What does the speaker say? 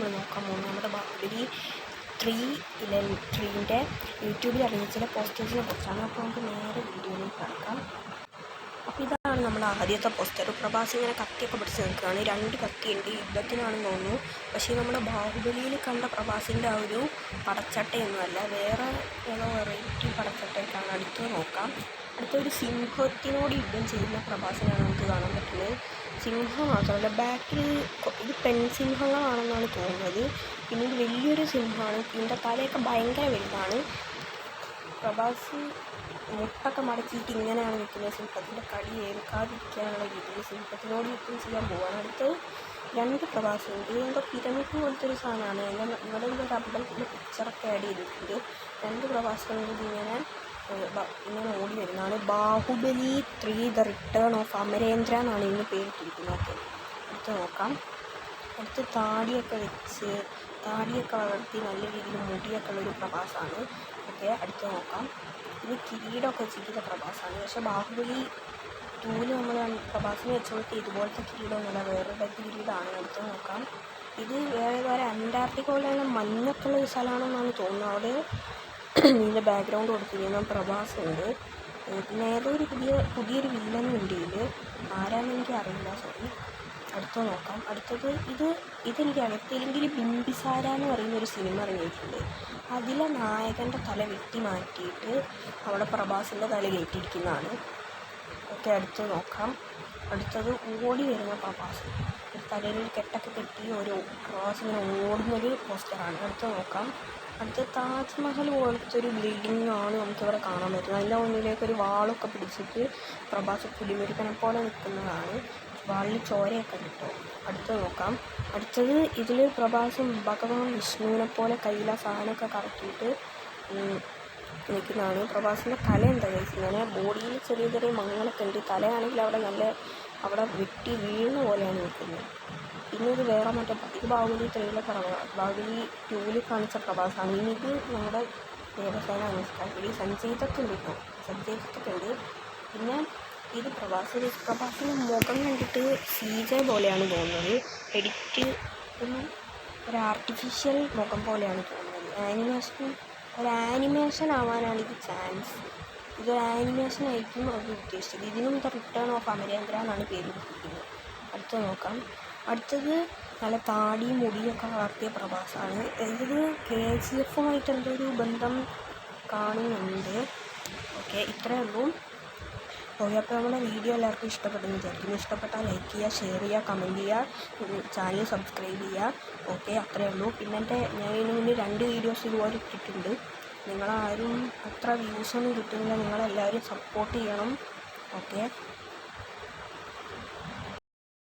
നമ്മൾ നോക്കാൻ പോകുന്നത് നമ്മുടെ ബാഹുബലി 3ൻ്റെ യൂട്യൂബിൽ ഇറങ്ങിയ ചില പോസ്റ്റേഴ്സിനെ കുറിച്ചാണ്. അപ്പോൾ നമുക്ക് നേരെ വീഡിയോയിലേക്ക് കടക്കാം. അപ്പോൾ ഇതാണ് നമ്മുടെ ആദ്യത്തെ പോസ്റ്റർ. പ്രഭാസ് ഇങ്ങനെ കത്തിയൊക്കെ പിടിച്ച് നിൽക്കുകയാണ്. 2 കത്തിയുണ്ട്, യുദ്ധത്തിനാണെന്ന് തോന്നുന്നു. പക്ഷേ നമ്മുടെ ബാഹുബലിയിൽ കണ്ട പ്രഭാസിൻ്റെ ആ ഒരു പടച്ചട്ടയൊന്നുമല്ല, വേറെ ഏതോ വെറൈറ്റി പടച്ചട്ടയൊക്കെയാണ്. അടുത്ത് നോക്കാം. അടുത്തൊരു സിംഹത്തിനോട് യുദ്ധം ചെയ്യുന്ന പ്രഭാസിനാണ് നമുക്ക് കാണാൻ പറ്റുന്നത്. സിംഹം മാത്രമല്ല, ബാക്കിൽ ഇത് പെൺസിംഹങ്ങളാണെന്നാണ് തോന്നുന്നത്. പിന്നെ ഇത് വലിയൊരു സിംഹമാണ്. ഇതിൻ്റെ തലയൊക്കെ ഭയങ്കര വലുതാണ്. പ്രഭാസ് മുട്ടൊക്കെ മടക്കിയിട്ട് ഇങ്ങനെയാണ് നിൽക്കുന്നത്. സിംഹത്തിൻ്റെ കടി ഏൽക്കാതിരിക്കാനുള്ള രീതിയിൽ സിംഹത്തിനോട് യുദ്ധം ചെയ്യാൻ പോവുകയാണ്. അടുത്ത് 2 പ്രഭാസുണ്ട്. എന്തോ പിരമിഡ് പോലത്തെ ഒരു സാധനമാണ്. ഇവിടെ എന്തോ ഒരു അമ്പലത്തിൻ്റെ പിക്ചറൊക്കെ ആഡ് ചെയ്തിട്ടുണ്ട്. 2 പ്രഭാസുകളുണ്ട് ഇങ്ങനെ ഓടി വരുന്നതാണ്. Baahubali 3 the return of Amarendra എന്നാണ് ഇതിന് പേരിട്ടിരിക്കുന്നത്. ഓക്കെ, അടുത്ത് നോക്കാം. അടുത്ത് താടിയൊക്കെ വെച്ച് താടിയൊക്കെ വളർത്തി നല്ല രീതിയിൽ മുടിയൊക്കെ ഉള്ളൊരു പ്രഭാസമാണ്. ഓക്കെ, അടുത്ത് നോക്കാം. ഇത് കിരീടമൊക്കെ വെച്ചിരിക്കുന്ന പ്രഭാസമാണ്. പക്ഷേ ബാഹുബലി 2 നമ്മൾ പ്രഭാസിനെ വെച്ചോളത്തെ ഇതുപോലത്തെ കിരീടമൊന്നുമില്ല, വേറൊരു കിരീടമാണ്. അടുത്ത് നോക്കാം. ഇത് വേറെ അന്റാർട്ടിക്ക പോലെയുള്ള മഞ്ഞൊക്കെ ഉള്ള ഒരു സ്ഥലമാണെന്നാണ് തോന്നുന്നത്. അവിടെ ഇതിൻ്റെ ബാക്ക്ഗ്രൗണ്ട് കൊടുത്തിരിക്കുന്ന പ്രഭാസ് ഉണ്ട്. പിന്നെ ഏതോ ഒരു പുതിയൊരു വില്ലനുണ്ട് ഇതിൽ, ആരാണെന്ന് എനിക്ക് അറിയില്ല, സോറി. അടുത്ത് നോക്കാം. അടുത്തത് ഇതെനിക്ക് അറിയത്തില്ലെങ്കിൽ ബിംബിസാര എന്ന് പറയുന്ന ഒരു സിനിമ ഇറങ്ങിയിട്ടുണ്ട്. അതിലെ നായകൻ്റെ തല വെട്ടി മാറ്റിയിട്ട് അവിടെ പ്രഭാസിൻ്റെ തല കയറ്റിയിരിക്കുന്നതാണ്. ഓക്കെ, അടുത്ത് നോക്കാം. അടുത്തത് ഓടി വരുന്ന പ്രഭാസ്, തലയിൽ കെട്ടൊക്കെ കെട്ടി ഒരു പ്രഭാസ് ഇങ്ങനെ ഓടുന്നൊരു പോസ്റ്ററാണ്. അടുത്ത് നോക്കാം. അടുത്ത താജ്മഹൽ പോലത്തെ ഒരു ബിൽഡിംഗ് ആണ് നമുക്കിവിടെ കാണാൻ പറ്റുന്നത്. അതിൻ്റെ മുന്നിലേക്ക് ഒരു വാളൊക്കെ പിടിച്ചിട്ട് പ്രഭാസ് പുലിമുരുക്കനെ പോലെ നിൽക്കുന്നതാണ്. വാളിൽ ചോരയൊക്കെ കിട്ടും. അടുത്ത് നോക്കാം. അടുത്തത് ഇതിൽ പ്രഭാസും ഭഗവാൻ വിഷ്ണുവിനെ പോലെ കയ്യിൽ ആ സാധനമൊക്കെ കറക്കിയിട്ട് നിൽക്കുന്നതാണ്. പ്രഭാസിൻ്റെ തല എന്താ കഴിച്ചിങ്ങനെ ബോഡിയിൽ ചെറിയ ചെറിയ മങ്ങളൊക്കെ ഉണ്ട്. തലയാണെങ്കിൽ അവിടെ വെട്ടി വീഴുന്ന പോലെയാണ് നിൽക്കുന്നത്. പിന്നെ ഇത് വേറെ ഇത് ബാഹുബലി 3 ബാഹുബലി 2 കാണിച്ച പ്രഭാസമാണ്. ഇനി ഇത് നമ്മുടെ ദേവസേന അനുഷ്ഠാൻ സഞ്ജയ് ദത്ത് ഉണ്ട്. പിന്നെ ഇത് പ്രഭാസിൻ്റെ മുഖം കണ്ടിട്ട് CJ പോലെയാണ് തോന്നുന്നത്. എഡിറ്റ് ഒരു ആർട്ടിഫിഷ്യൽ മുഖം പോലെയാണ് തോന്നുന്നത്. ഒരു ആനിമേഷൻ ആവാനാണ് ഇത് ചാൻസ്. ഇതൊരു ആനിമേഷൻ ആയിരിക്കും അവർ ഉദ്ദേശിച്ചത്. ഇതിനും ദ റിട്ടേൺ ഓഫ് അമരേന്ദ്ര എന്നാണ് പേര് കൊടുത്തിരിക്കുന്നത്. അടുത്ത് നോക്കാം. അടുത്തത് നല്ല താടിയും മുടിയൊക്കെ വളർത്തിയ പ്രഭാസാണ്. ഇത് KGF എന്തൊരു ബന്ധം കാണുന്നുണ്ട്. ഓക്കെ, ഇത്രയേ ഉള്ളൂ. ഓക്കെ, അപ്പോൾ നമ്മുടെ വീഡിയോ എല്ലാവർക്കും ഇഷ്ടപ്പെട്ടെന്ന് വിചാരിക്കുന്നു. ഇഷ്ടപ്പെട്ടാൽ ലൈക്ക് ചെയ്യുക, ഷെയർ ചെയ്യുക, കമൻറ്റ് ചെയ്യുക, ചാനൽ സബ്സ്ക്രൈബ് ചെയ്യുക. ഓക്കെ, അത്രയേ ഉള്ളൂ. പിന്നെ ഞാൻ ഇതിന് മുന്നേ 2 വീഡിയോസ് ഇതുപോലെ ഇട്ടിട്ടുണ്ട്. നിങ്ങളാരും അത്ര വ്യൂസൊന്നും കിട്ടുന്നില്ല, നിങ്ങളെല്ലാവരും സപ്പോർട്ട് ചെയ്യണം. ഓക്കെ.